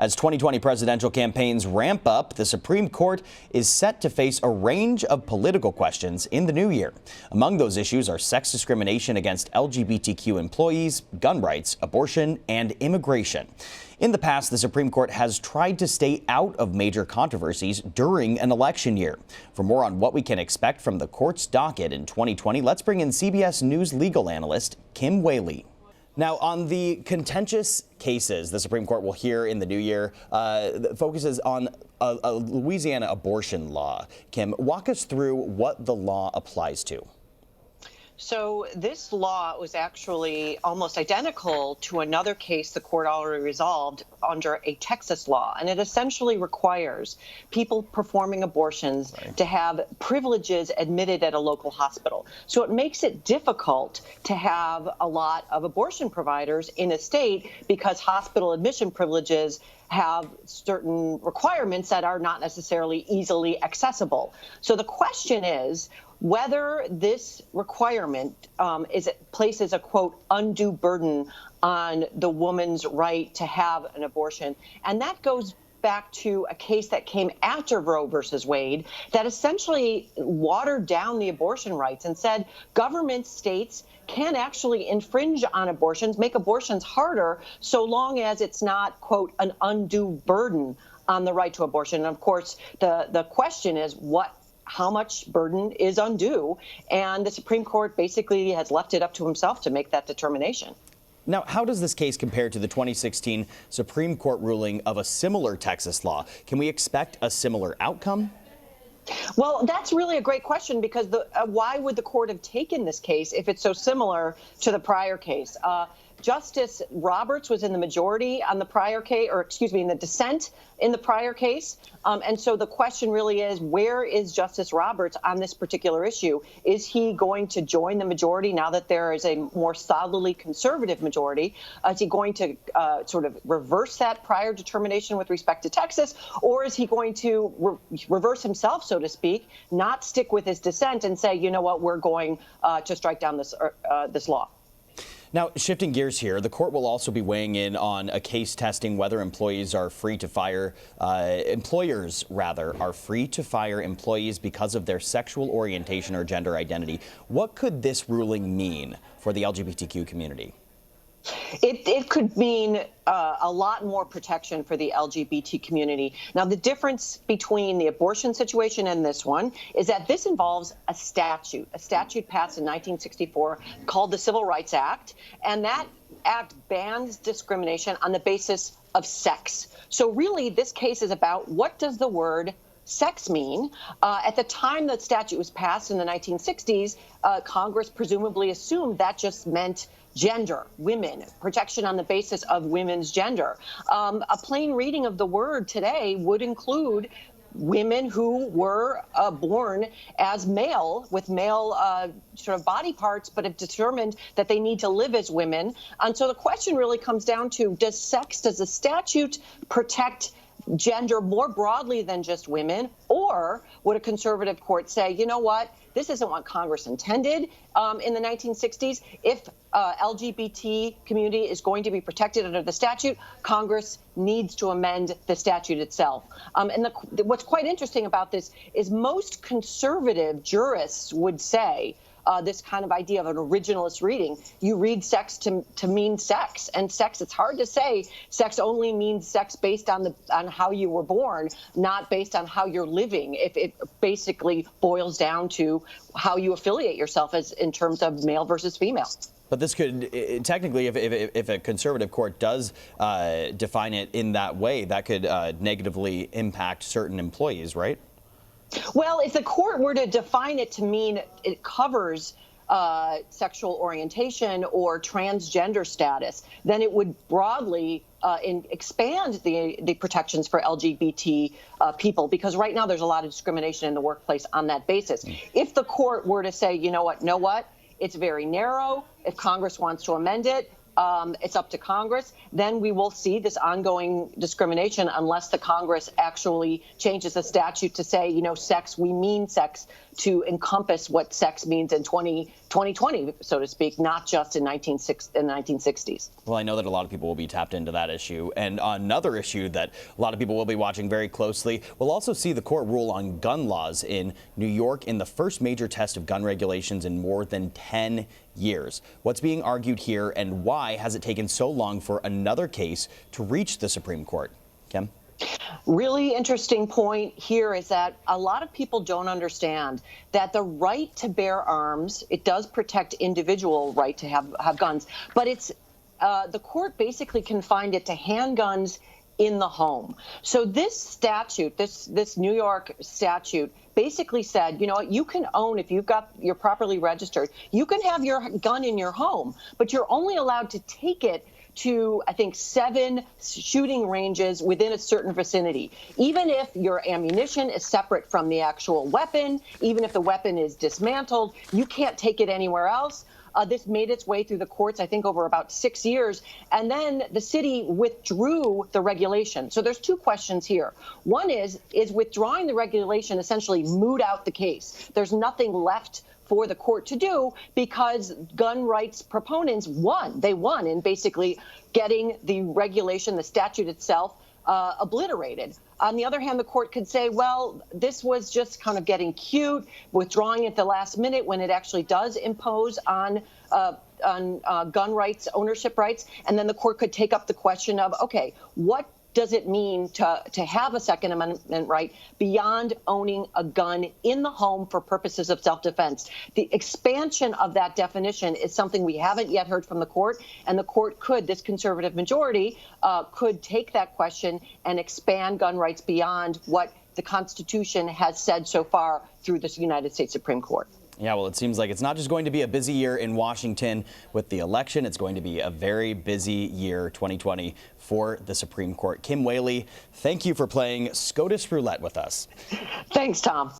As 2020 presidential campaigns ramp up, the Supreme Court is set to face a range of political questions in the new year. Among those issues are sex discrimination against LGBTQ employees, gun rights, abortion, and immigration. In the past, the Supreme Court has tried to stay out of major controversies during an election year. For more on what we can expect from the court's docket in 2020, let's bring in CBS News legal analyst Kim Wehle. Now, on the contentious cases the Supreme Court will hear in the new year, focuses on a Louisiana abortion law. Kim, walk us through what the law applies to. So this law was actually almost identical to another case the court already resolved under a Texas law, and it essentially requires people performing abortions to have privileges admitted at a local hospital. So it makes it difficult to have a lot of abortion providers in a state because hospital admission privileges have certain requirements that are not necessarily easily accessible. So the question is whether this requirement places a, quote, undue burden on the woman's right to have an abortion. And that goes back to a case that came after Roe versus Wade that essentially watered down the abortion rights and said government states can actually infringe on abortions, make abortions harder, so long as it's not, quote, an undue burden on the right to abortion. And of course, the question is how much burden is undue? And the Supreme Court basically has left it up to himself to make that determination. Now, how does this case compare to the 2016 Supreme Court ruling of a similar Texas law? Can we expect a similar outcome? Well, that's really a great question because why would the court have taken this case if it's so similar to the prior case? Justice Roberts was in the majority on the prior case, or excuse me, in the dissent in the prior case. And so the question really is, where is Justice Roberts on this particular issue? Is he going to join the majority now that there is a more solidly conservative majority? Is he going to sort of reverse that prior determination with respect to Texas? Or is he going to reverse himself, so to speak, not stick with his dissent and say, you know what, we're going to strike down this law? Now, shifting gears here, the court will also be weighing in on a case testing whether employers are free to fire employees because of their sexual orientation or gender identity. What could this ruling mean for the LGBTQ community? It could mean a lot more protection for the LGBT community. Now, the difference between the abortion situation and this one is that this involves a statute passed in 1964 called the Civil Rights Act, and that act bans discrimination on the basis of sex. So really, this case is about what does the word sex mean? At the time that statute was passed in the 1960s, Congress presumably assumed that just meant gender, women, protection on the basis of women's gender. A plain reading of the word today would include women who were born as male with male sort of body parts, but have determined that they need to live as women. And so the question really comes down to, does the statute protect gender more broadly than just women? Or would a conservative court say, you know what, this isn't what Congress intended in the 1960s. If LGBT community is going to be protected under the statute, Congress needs to amend the statute itself. And what's quite interesting about this is most conservative jurists would say this kind of idea of an originalist reading. You read sex to mean sex, and sex, it's hard to say sex only means sex based on how you were born, not based on how you're living. If it basically boils down to how you affiliate yourself as in terms of male versus female. But this could technically, if a conservative court does define it in that way, that could negatively impact certain employees, right? Well, if the court were to define it to mean it covers sexual orientation or transgender status, then it would broadly expand the protections for LGBT people, because right now there's a lot of discrimination in the workplace on that basis. If the court were to say, you know what, it's very narrow. If Congress wants to amend it, it's up to Congress. Then we will see this ongoing discrimination unless the Congress actually changes the statute to say, sex, we mean sex to encompass what sex means in 2020, so to speak, not just in 1960s. Well, I know that a lot of people will be tapped into that issue. And another issue that a lot of people will be watching very closely, we'll also see the court rule on gun laws in New York in the first major test of gun regulations in more than 10 years. What's being argued here, and why has it taken so long for another case to reach the Supreme Court? Kim? Really interesting point here is that a lot of people don't understand that the right to bear arms, it does protect individual right to have guns, but it's the court basically confined it to handguns in the home. So this statute, this New York statute, basically said, you know what, you can own, if you're properly registered, you can have your gun in your home, but you're only allowed to take it to, I think, 7 shooting ranges within a certain vicinity. Even if your ammunition is separate from the actual weapon, even if the weapon is dismantled, you can't take it anywhere else. This made its way through the courts, I think, over about 6 years. And then the city withdrew the regulation. So there's 2 questions here. One is withdrawing the regulation essentially moot out the case? There's nothing left for the court to do because gun rights proponents won. They won in basically getting the regulation, the statute itself, obliterated. On the other hand, the court could say, well, this was just kind of getting cute, withdrawing at the last minute when it actually does impose on gun rights, ownership rights. And then the court could take up the question of, OK, what does it mean to have a Second Amendment right beyond owning a gun in the home for purposes of self-defense? The expansion of that definition is something we haven't yet heard from the court, and the court could, this conservative majority, could take that question and expand gun rights beyond what the Constitution has said so far through the United States Supreme Court. Yeah, well, it seems like it's not just going to be a busy year in Washington with the election. It's going to be a very busy year, 2020, for the Supreme Court. Kim Wehle, thank you for playing SCOTUS Roulette with us. Thanks, Tom.